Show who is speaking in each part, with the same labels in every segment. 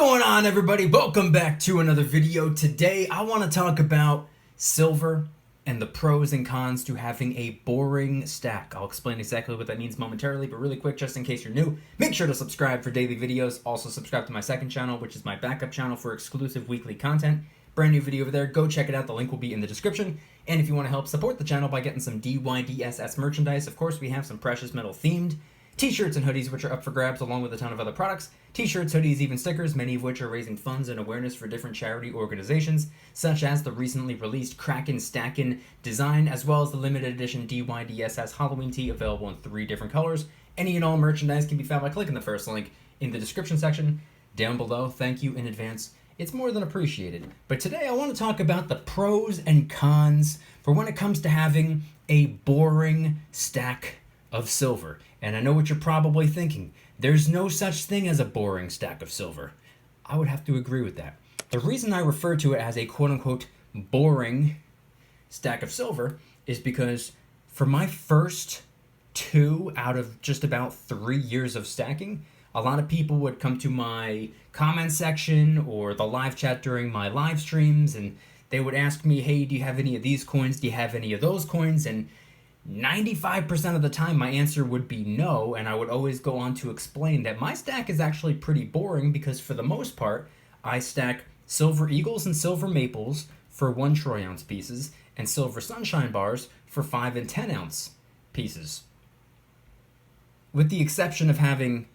Speaker 1: going on, everybody? Welcome back to another video. Today I want to talk about silver and the pros and cons to having a boring stack. I'll explain exactly what that means momentarily, but really quick, just in case you're new, make sure to subscribe for daily videos. Also subscribe to my second channel, which is my backup channel for exclusive weekly content. Brand new video over there. Go check it out. The link will be in the description. And if you want to help support the channel by getting some DYDSS merchandise, of course, we have some precious metal themed t-shirts and hoodies, which are up for grabs, along with a ton of other products. T-shirts, hoodies, even stickers, many of which are raising funds and awareness for different charity organizations, such as the recently released Kraken Stackin' design, as well as the limited edition DYDSS Halloween tee, available in 3 different colors. Any and all merchandise can be found by clicking the first link in the description section down below. Thank you in advance. It's more than appreciated. But today I want to talk about the pros and cons for when it comes to having a boring stack of silver. And I know what you're probably thinking. There's no such thing as a boring stack of silver. I would have to agree with that. The reason I refer to it as a quote-unquote boring stack of silver is because for my first 2 out of just about 3 years of stacking, a lot of people would come to my comment section or the live chat during my live streams, and they would ask me, hey, do you have any of these coins? Do you have any of those coins? And 95% of the time my answer would be no, and I would always go on to explain that my stack is actually pretty boring because for the most part I stack silver eagles and silver maples for 1 troy ounce pieces and silver sunshine bars for 5 and 10 ounce pieces. With the exception of having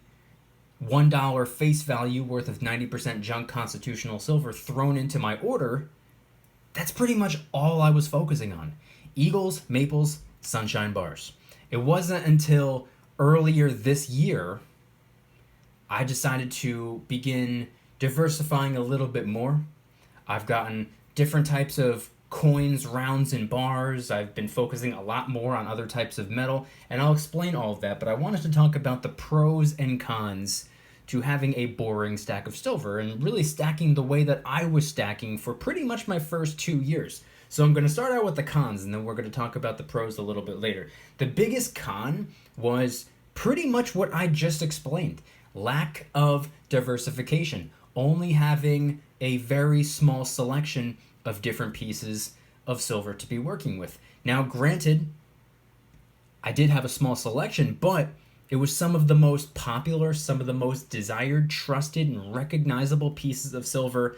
Speaker 1: $1 face value worth of 90% junk constitutional silver thrown into my order, that's pretty much all I was focusing on. Eagles, maples, sunshine bars. It wasn't until earlier this year I decided to begin diversifying a little bit more. I've gotten different types of coins, rounds, and bars. I've been focusing a lot more on other types of metal, and I'll explain all of that, but I wanted to talk about the pros and cons to having a boring stack of silver and really stacking the way that I was stacking for pretty much my first 2 years. So I'm going to start out with the cons, and then we're going to talk about the pros a little bit later. The biggest con was pretty much what I just explained. Lack of diversification. Only having a very small selection of different pieces of silver to be working with. Now, granted, I did have a small selection, but it was some of the most popular, some of the most desired, trusted, and recognizable pieces of silver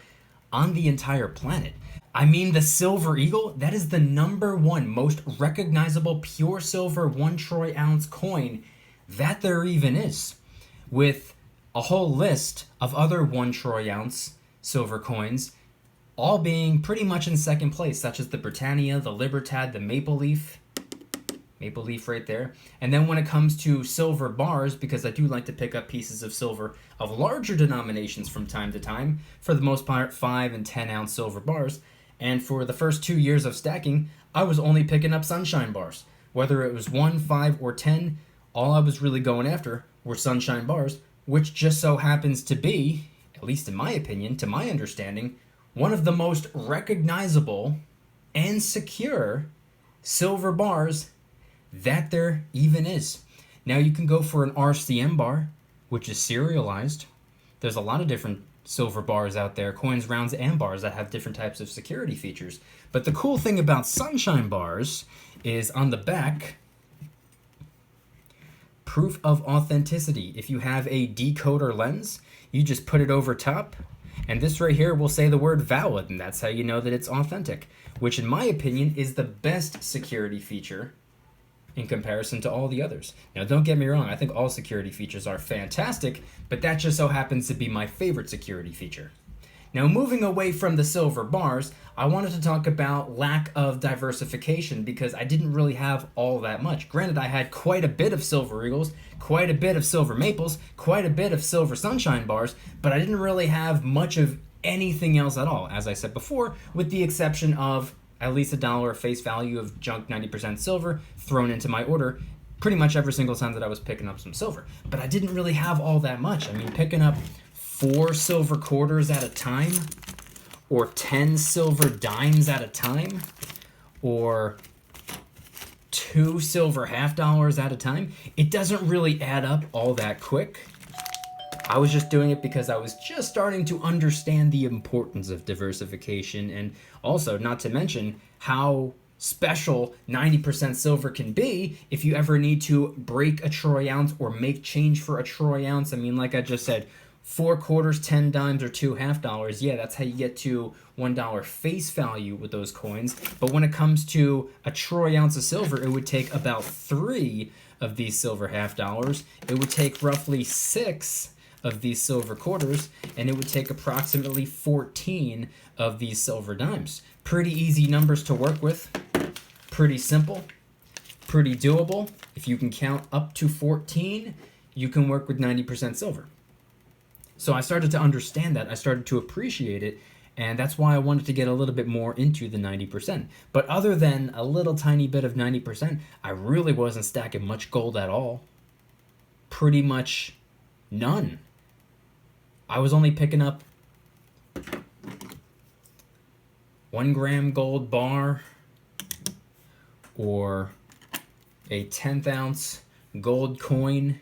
Speaker 1: on the entire planet. I mean, the Silver Eagle, that is the #1 most recognizable pure silver 1 troy ounce coin that there even is, with a whole list of other 1 troy ounce silver coins, all being pretty much in second place, such as the Britannia, the Libertad, the Maple Leaf right there. And then when it comes to silver bars, because I do like to pick up pieces of silver of larger denominations from time to time, for the most part 5 and 10 ounce silver bars. And for the first 2 years of stacking, I was only picking up sunshine bars. Whether it was 1, 5, or 10, all I was really going after were sunshine bars, which just so happens to be, at least in my opinion, to my understanding, one of the most recognizable and secure silver bars that there even is. Now you can go for an RCM bar, which is serialized. There's a lot of different silver bars out there, coins, rounds, and bars that have different types of security features. But the cool thing about sunshine bars is on the back, proof of authenticity. If you have a decoder lens, you just put it over top, and this right here will say the word valid, and that's how you know that it's authentic, which in my opinion is the best security feature in comparison to all the others. Now, don't get me wrong, I think all security features are fantastic, but that just so happens to be my favorite security feature. Now, moving away from the silver bars, I wanted to talk about lack of diversification because I didn't really have all that much. Granted, I had quite a bit of silver eagles, quite a bit of silver maples, quite a bit of silver sunshine bars, but I didn't really have much of anything else at all, as I said before, with the exception of at least $1 face value of junk 90% silver thrown into my order pretty much every single time that I was picking up some silver. But I didn't really have all that much. I mean, picking up 4 silver quarters at a time, or 10 silver dimes at a time, or 2 silver half dollars at a time, it doesn't really add up all that quick. I was just doing it because I was just starting to understand the importance of diversification, and also, not to mention, how special 90% silver can be if you ever need to break a troy ounce or make change for a troy ounce. I mean, like I just said, 4 quarters, 10 dimes, or 2 half dollars. Yeah, that's how you get to $1 face value with those coins. But when it comes to a troy ounce of silver, it would take about 3 of these silver half dollars. It would take roughly 6 of these silver quarters, and it would take approximately 14 of these silver dimes. Pretty easy numbers to work with. Pretty simple. Pretty doable. If you can count up to 14, you can work with 90% silver. So I started to understand that. I started to appreciate it. And that's why I wanted to get a little bit more into the 90%. But other than a little tiny bit of 90%, I really wasn't stacking much gold at all. Pretty much none. I was only picking up 1 gram gold bar or a 10th ounce gold coin.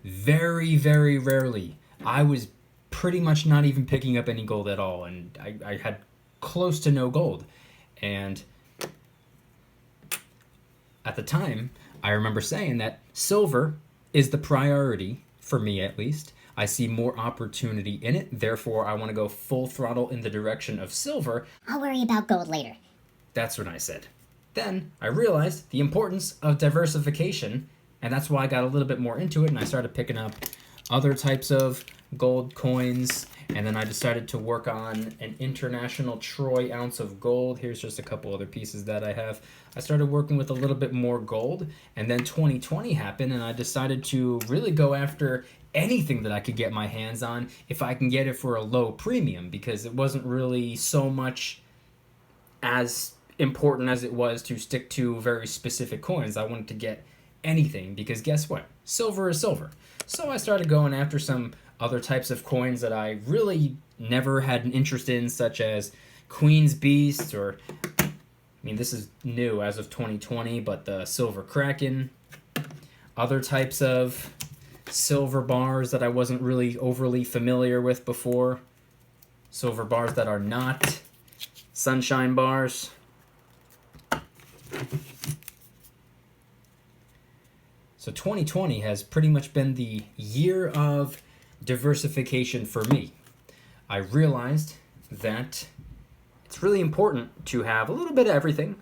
Speaker 1: Very, very rarely. I was pretty much not even picking up any gold at all, and I had close to no gold. And at the time, I remember saying that silver is the priority, for me at least. I see more opportunity in it, therefore I want to go full throttle in the direction of silver.
Speaker 2: I'll worry about gold later.
Speaker 1: That's what I said. Then I realized the importance of diversification, and that's why I got a little bit more into it, and I started picking up other types of gold coins, and then I decided to work on an international troy ounce of gold. Here's just a couple other pieces that I have. I started working with a little bit more gold, and then 2020 happened, and I decided to really go after anything that I could get my hands on if I can get it for a low premium, because it wasn't really so much as important as it was to stick to very specific coins. I wanted to get anything, because guess what? Silver is silver. So I started going after some other types of coins that I really never had an interest in, such as Queen's Beast, or, I mean, this is new as of 2020, but the Silver Kraken. Other types of silver bars that I wasn't really overly familiar with before. Silver bars that are not sunshine bars. So 2020 has pretty much been the year of diversification for me. I realized that it's really important to have a little bit of everything,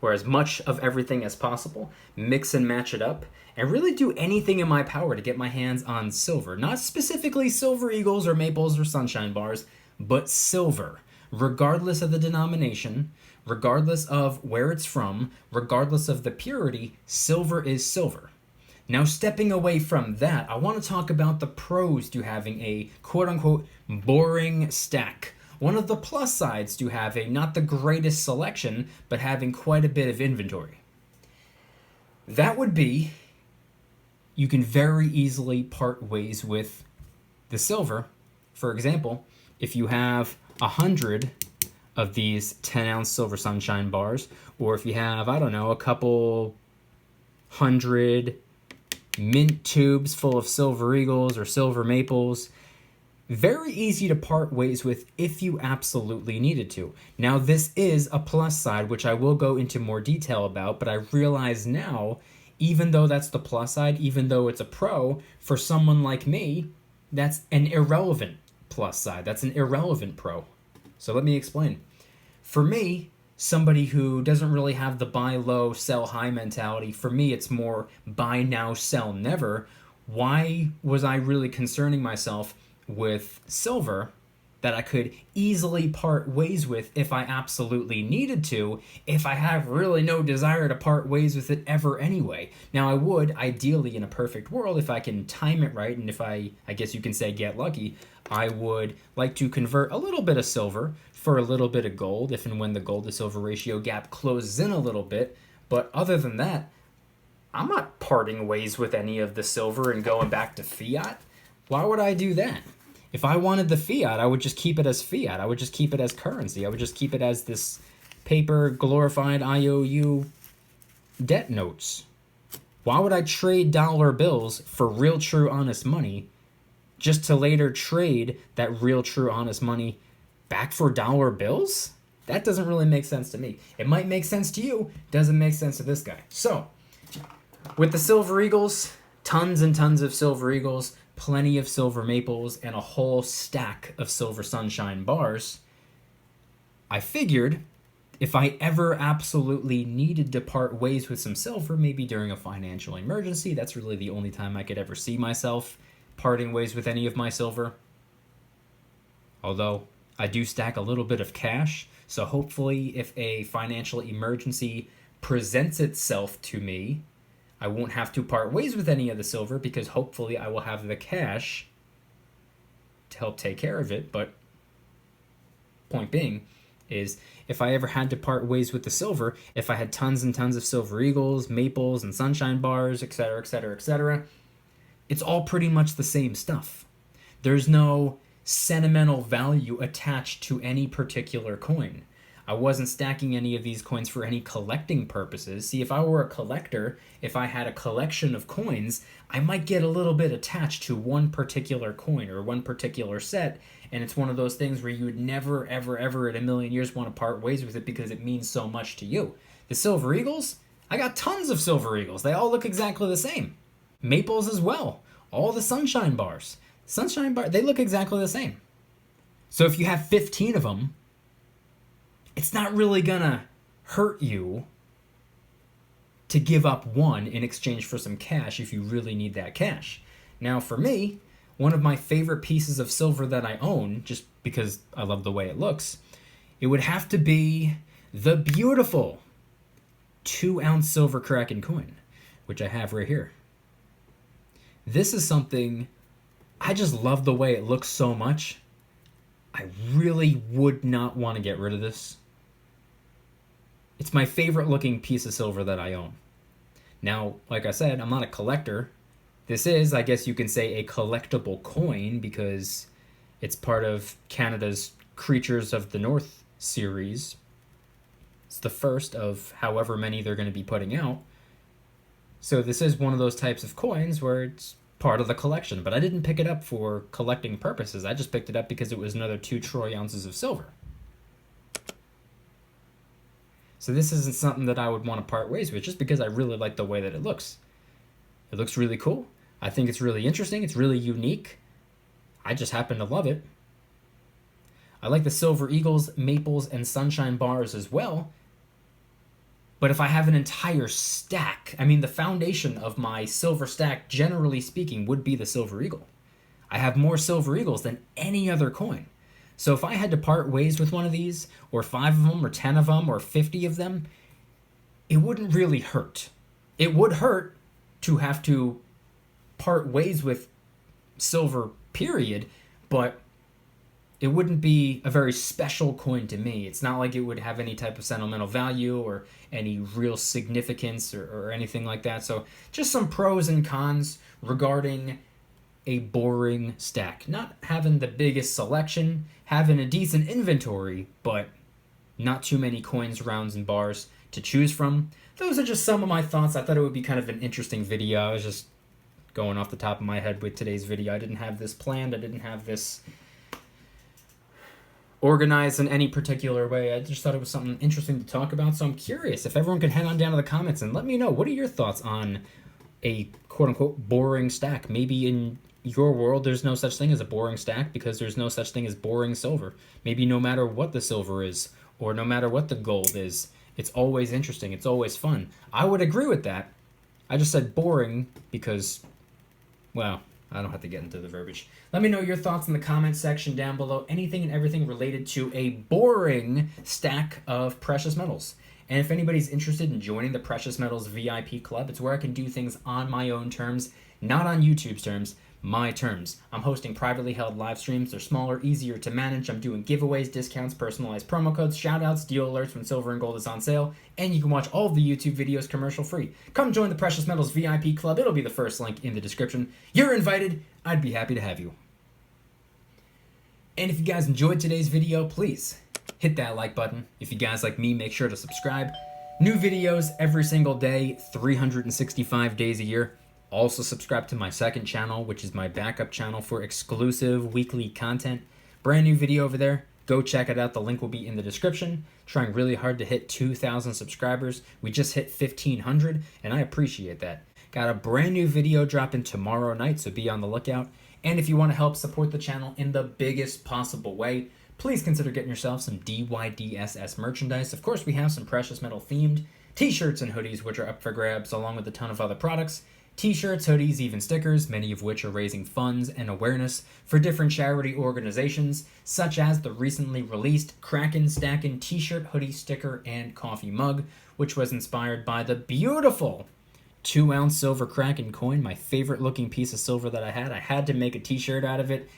Speaker 1: or as much of everything as possible, mix and match it up, and really do anything in my power to get my hands on silver. Not specifically silver eagles or maples or sunshine bars, but silver, regardless of the denomination, regardless of where it's from, regardless of the purity. Silver is silver. Now, stepping away from that, I want to talk about the pros to having a quote-unquote boring stack. One of the plus sides to having not the greatest selection, but having quite a bit of inventory. That would be, you can very easily part ways with the silver. For example, if you have 100 of these 10-ounce silver sunshine bars, or if you have, I don't know, a couple hundred mint tubes full of silver eagles or silver maples, very easy to part ways with if you absolutely needed to. Now, this is a plus side, which I will go into more detail about, but I realize now, even though that's the plus side, even though it's a pro, for someone like me, that's an irrelevant plus side. That's an irrelevant pro. So let me explain. For me, somebody who doesn't really have the buy low, sell high mentality, for me it's more buy now, sell never. Why was I really concerning myself with silver that I could easily part ways with if I absolutely needed to, if I have really no desire to part ways with it ever anyway? Now, I would, ideally in a perfect world, if I can time it right, and if I guess you can say get lucky, I would like to convert a little bit of silver for a little bit of gold, if and when the gold to silver ratio gap closes in a little bit. But other than that, I'm not parting ways with any of the silver and going back to fiat. Why would I do that? If I wanted the fiat, I would just keep it as fiat. I would just keep it as currency. I would just keep it as this paper glorified IOU debt notes. Why would I trade dollar bills for real, true, honest money just to later trade that real, true, honest money back for dollar bills? That doesn't really make sense to me. It might make sense to you, doesn't make sense to this guy. So, with the Silver Eagles, tons and tons of Silver Eagles, plenty of Silver Maples, and a whole stack of Silver Sunshine bars, I figured if I ever absolutely needed to part ways with some silver, maybe during a financial emergency, that's really the only time I could ever see myself parting ways with any of my silver. Although I do stack a little bit of cash, so hopefully if a financial emergency presents itself to me, I won't have to part ways with any of the silver because hopefully I will have the cash to help take care of it. But point being is if I ever had to part ways with the silver, if I had tons and tons of Silver Eagles, Maples, and Sunshine bars, etc., etc., etc., it's all pretty much the same stuff. There's no sentimental value attached to any particular coin. I wasn't stacking any of these coins for any collecting purposes. See, if I were a collector, if I had a collection of coins, I might get a little bit attached to one particular coin or one particular set, and it's one of those things where you would never, ever, ever in a million years want to part ways with it because it means so much to you. The Silver Eagles, I got tons of Silver Eagles. They all look exactly the same. Maples as well. All the Sunshine bars. They look exactly the same. So if you have 15 of them, it's not really gonna hurt you to give up one in exchange for some cash if you really need that cash. Now for me, one of my favorite pieces of silver that I own, just because I love the way it looks, it would have to be the beautiful 2-ounce silver Kraken coin, which I have right here. This is something, I just love the way it looks so much. I really would not want to get rid of this. It's my favorite looking piece of silver that I own. Now, like I said, I'm not a collector. This is, I guess you can say, a collectible coin because it's part of Canada's Creatures of the North series. It's the first of however many they're going to be putting out. So this is one of those types of coins where it's part of the collection, but I didn't pick it up for collecting purposes. I just picked it up because it was another 2 troy ounces of silver. So this isn't something that I would want to part ways with just because I really like the way that it looks. It looks really cool. I think it's really interesting. It's really unique. I just happen to love it. I like the Silver Eagles, Maples, and Sunshine bars as well. But if I have an entire stack, I mean, the foundation of my silver stack, generally speaking, would be the Silver Eagle. I have more Silver Eagles than any other coin. So if I had to part ways with one of these, or 5 of them, or 10 of them, or 50 of them, it wouldn't really hurt. It would hurt to have to part ways with silver, period, but it wouldn't be a very special coin to me. It's not like it would have any type of sentimental value or any real significance or anything like that. So just some pros and cons regarding a boring stack. Not having the biggest selection, having a decent inventory, but not too many coins, rounds, and bars to choose from. Those are just some of my thoughts. I thought it would be kind of an interesting video. I was just going off the top of my head with today's video. I didn't have this planned. I didn't have this organized in any particular way. I just thought it was something interesting to talk about. So I'm curious if everyone could head on down to the comments and let me know, what are your thoughts on a quote-unquote boring stack? Maybe in your world there's no such thing as a boring stack because there's no such thing as boring silver. Maybe no matter what the silver is or no matter what the gold is, it's always interesting, it's always fun. I would agree with that. I just said boring because, well, I don't have to get into the verbiage. Let me know your thoughts in the comment section down below. Anything and everything related to a boring stack of precious metals. And if anybody's interested in joining the Precious Metals VIP Club, it's where I can do things on my own terms, not on YouTube's terms, my terms. I'm hosting privately held live streams. They're smaller, easier to manage. I'm doing giveaways, discounts, personalized promo codes, shoutouts, deal alerts when silver and gold is on sale, and you can watch all of the YouTube videos commercial free. Come join the Precious Metals VIP Club. It'll be the first link in the description. You're invited. I'd be happy to have you. And if you guys enjoyed today's video, please hit that like button. If you guys like me, make sure to subscribe. New videos every single day, 365 days a year. Also subscribe to my second channel, which is my backup channel for exclusive weekly content. Brand new video over there. Go check it out. The link will be in the description. Trying really hard to hit 2,000 subscribers. We just hit 1,500, and I appreciate that. Got a brand new video dropping tomorrow night, so be on the lookout. And if you want to help support the channel in the biggest possible way, please consider getting yourself some DYDSS merchandise. Of course, we have some precious metal themed t-shirts and hoodies, which are up for grabs, along with a ton of other products. T-shirts, hoodies, even stickers, many of which are raising funds and awareness for different charity organizations, such as the recently released Kraken Stackin' t-shirt, hoodie, sticker, and coffee mug, which was inspired by the beautiful 2-ounce silver Kraken coin, my favorite looking piece of silver that I had. I had to make a t-shirt out of it.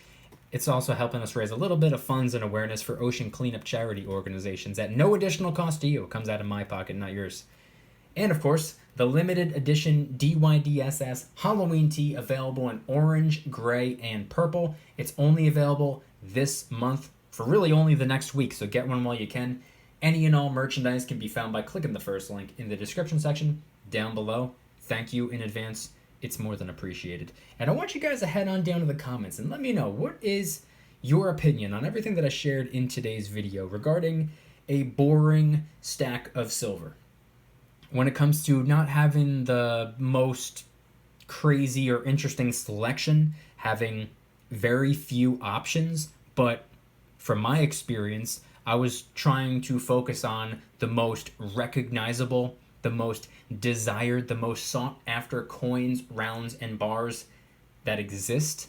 Speaker 1: It's also helping us raise a little bit of funds and awareness for ocean cleanup charity organizations at no additional cost to you. It comes out of my pocket, not yours. And of course, the limited edition DYDSS Halloween tee available in orange, gray, and purple. It's only available this month for really only the next week, so get one while you can. Any and all merchandise can be found by clicking the first link in the description section down below. Thank you in advance. It's more than appreciated. And I want you guys to head on down to the comments and let me know, what is your opinion on everything that I shared in today's video regarding a boring stack of silver? When it comes to not having the most crazy or interesting selection, having very few options, but from my experience, I was trying to focus on the most recognizable, the most desired, the most sought after coins, rounds, and bars that exist.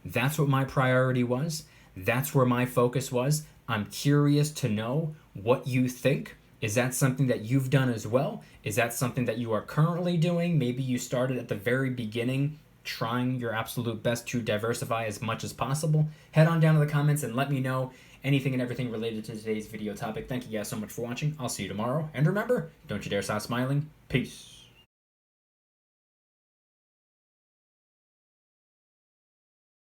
Speaker 1: That's what my priority was. That's where my focus was. I'm curious to know what you think. Is that something that you've done as well? Is that something that you are currently doing? Maybe you started at the very beginning, trying your absolute best to diversify as much as possible. Head on down to the comments and let me know anything and everything related to today's video topic. Thank you guys so much for watching. I'll see you tomorrow. And remember, don't you dare stop smiling. Peace.